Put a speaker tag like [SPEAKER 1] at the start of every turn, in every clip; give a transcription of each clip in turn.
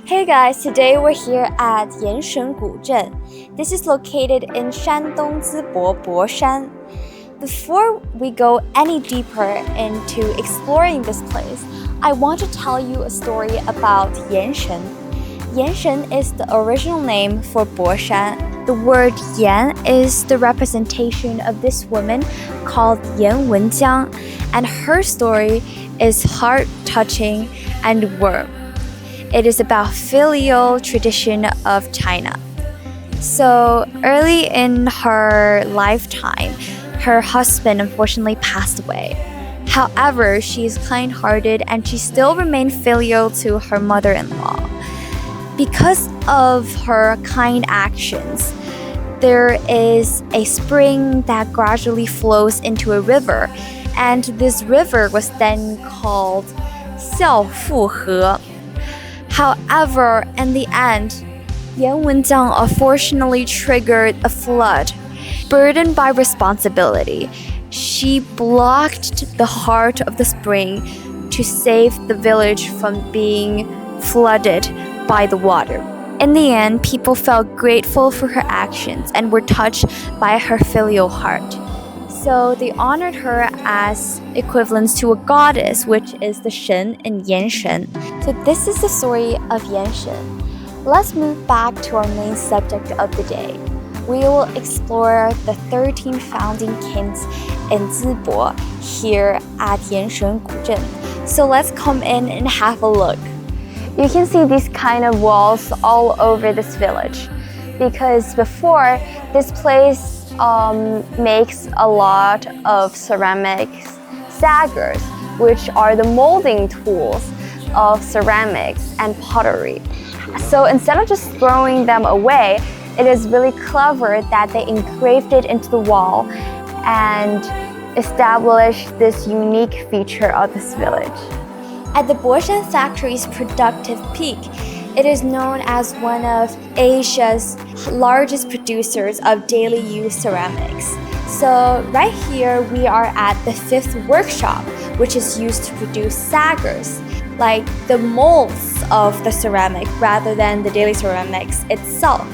[SPEAKER 1] Hey guys, today we're here at Yanshen Ancient. This is located in Shandong Zibo, Boshan. Before we go any deeper into exploring this place, I want to tell you a story about Yanshen. Yanshen is the original name for Boshan. The word Yan is the representation of this woman called Yan Wenjiang, and her story is heart-touching and warm. It is about filial tradition of China. So early in her lifetime, her husband unfortunately passed away. However, she is kind-hearted and she still remained filial to her mother-in-law. Because of her kind actions, there is a spring that gradually flows into a river, and this river was then called Xiaofuhe. However, in the end, Yan Wenjiang unfortunately triggered a flood. Burdened by responsibility, she blocked the heart of the spring to save the village from being flooded by the water. In the end, people felt grateful for her actions and were touched by her filial heart. So they honored her as equivalents to a goddess, which is the Shen in Yanshen. So this is the story of Yanshen. Let's move back to our main subject of the day. We will explore the 13 founding kings in Zibo here at Yanshen Ancient. So let's come in and have a look. You can see these kind of walls all over this village, because before this place makes a lot of ceramic saggers, which are the molding tools of ceramics and pottery. So instead of just throwing them away, it is really clever that they engraved it into the wall and established this unique feature of this village. At the Boshan factory's productive peak, it is known as one of Asia's largest producers of daily use ceramics. So right here we are at the 5th workshop, which is used to produce saggers, like the molds of the ceramic rather than the daily ceramics itself.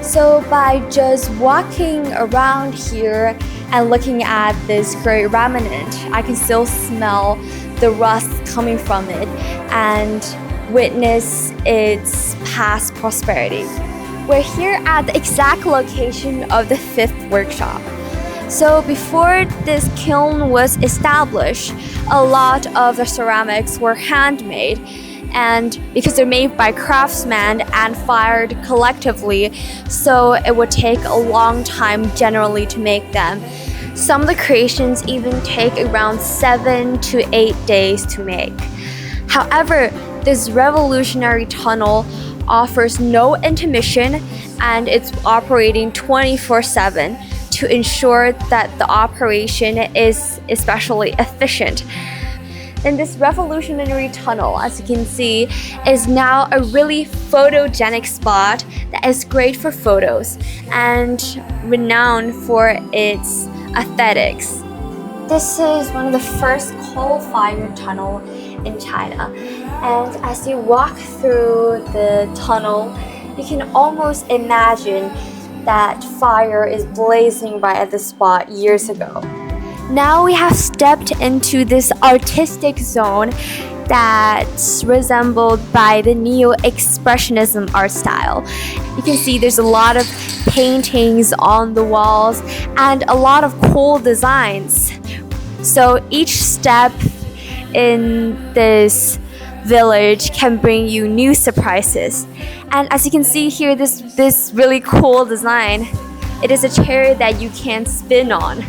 [SPEAKER 1] So by just walking around here and looking at this great remnant, I can still smell the rust coming from it and witness its past prosperity. We're here at the exact location of the 5th workshop. So before this kiln was established, a lot of the ceramics were handmade, and because they're made by craftsmen and fired collectively, so it would take a long time generally to make them. Some of the creations even take around 7 to 8 days to make. However, this revolutionary tunnel offers no intermission and it's operating 24/7 to ensure that the operation is especially efficient. And this revolutionary tunnel, as you can see, is now a really photogenic spot that is great for photos and renowned for its aesthetics. This is one of the first coal-fired tunnel in China, and as you walk through the tunnel, you can almost imagine that fire is blazing right at the spot years ago. Now we have stepped into this artistic zone that's resembled by the neo-expressionism art style. You can see there's a lot of paintings on the walls and a lot of cool designs. So each step in this village can bring you new surprises. And as you can see here, this really cool design, it is a chair that you can spin on.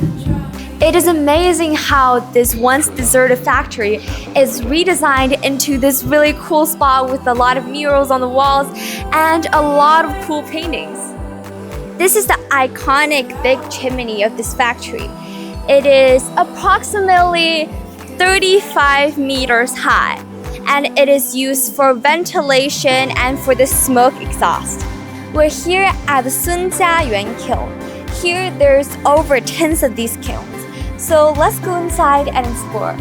[SPEAKER 1] It is amazing how this once deserted factory is redesigned into this really cool spot with a lot of murals on the walls and a lot of cool paintings. This is the iconic big chimney of this factory. It is approximately 35 meters high, and it is used for ventilation and for the smoke exhaust. We're here at the Sun Jiayuan kiln. Here there's over tens of these kilns. So let's go inside and explore.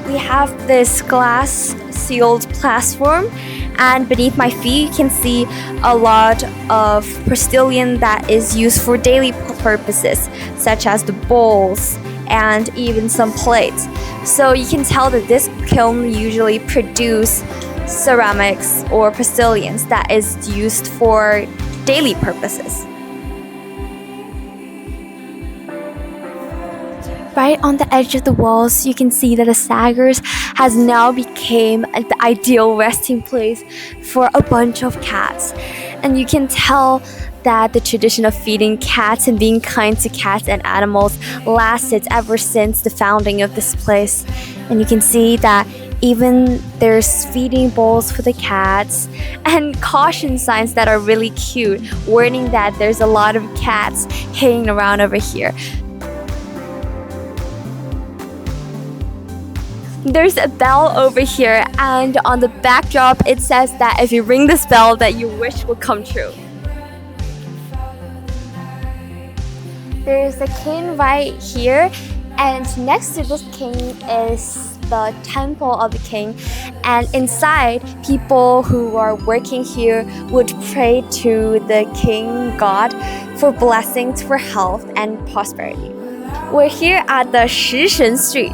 [SPEAKER 1] we have this glass sealed platform, and beneath my feet you can see a lot of porcelain that is used for daily purposes, such as the bowls and even some plates. So you can tell that this kiln usually produce ceramics or porcelains that is used for daily purposes. Right on the edge of the walls, you can see that the Saggers has now become the ideal resting place for a bunch of cats. And you can tell that the tradition of feeding cats and being kind to cats and animals lasted ever since the founding of this place. And you can see that even there's feeding bowls for the cats and caution signs that are really cute, warning that there's a lot of cats hanging around over here. There's a bell over here, and on the backdrop it says that if you ring this bell that your wish will come true. There's a king right here, and next to this king is the temple of the king, and inside people who are working here would pray to the king god for blessings for health and prosperity. We're here at the Shishen Street.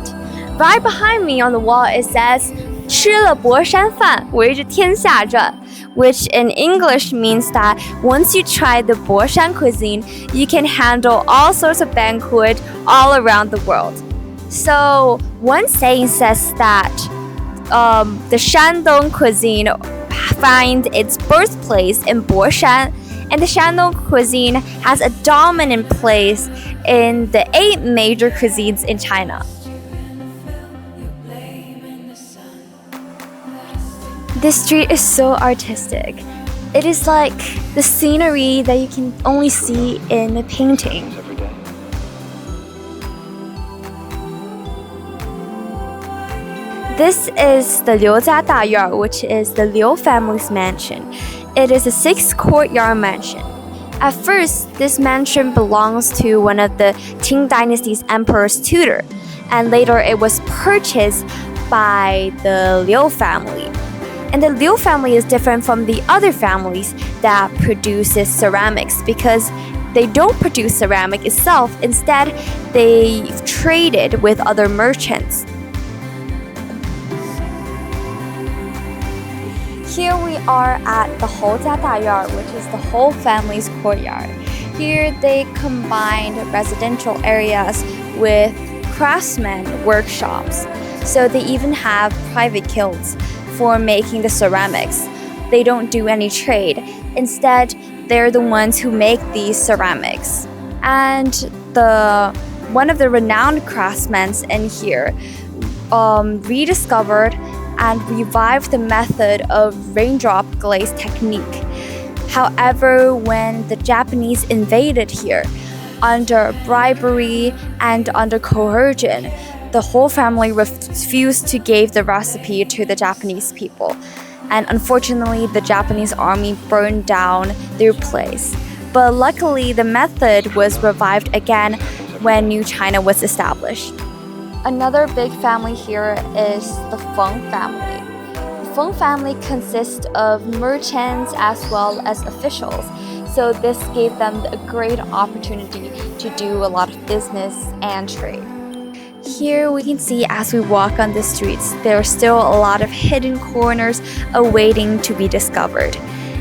[SPEAKER 1] Right behind me on the wall it says 吃了博山饭围着天下转, which in English means that once you try the Boshan cuisine, you can handle all sorts of banquet all around the world. So one saying says that the Shandong cuisine finds its birthplace in Boshan, and the Shandong cuisine has a dominant place in the 8 major cuisines in China. This street is so artistic. It is like the scenery that you can only see in a painting. This is the Liujia Dayuan, which is the Liu family's mansion. It is a 6-courtyard mansion. At first, this mansion belongs to one of the Qing dynasty's emperor's tutor, and later it was purchased by the Liu family. And the Liu family is different from the other families that produces ceramics because they don't produce ceramic itself. Instead, they traded with other merchants. Here we are at the Houjia Dayuan, which is the whole family's courtyard. Here they combined residential areas with craftsmen workshops. So they even have private kilns for making the ceramics. They don't do any trade. Instead, they're the ones who make these ceramics. And one of the renowned craftsmen in here rediscovered and revived the method of raindrop glaze technique. However, when the Japanese invaded here, under bribery and under coercion, the whole family refused to give the recipe to the Japanese people. And unfortunately, the Japanese army burned down their place. But luckily, the method was revived again when New China was established. Another big family here is the Feng family. The Feng family consists of merchants as well as officials. So this gave them a great opportunity to do a lot of business and trade. Here we can see as we walk on the streets, there are still a lot of hidden corners awaiting to be discovered.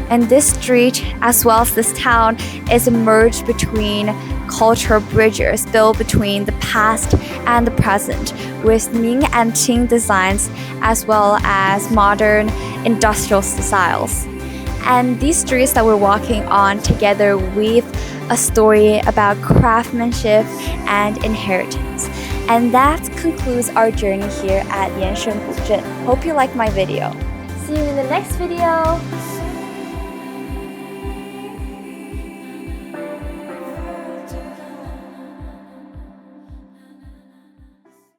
[SPEAKER 1] And this street, as well as this town, is a merge between cultural bridges built between the past and the present, with Ming and Qing designs as well as modern industrial styles. And these streets that we're walking on together weave a story about craftsmanship and inheritance. And that concludes our journey here at Yanshen Ancient Town. Hope you like my video. See you in the next video.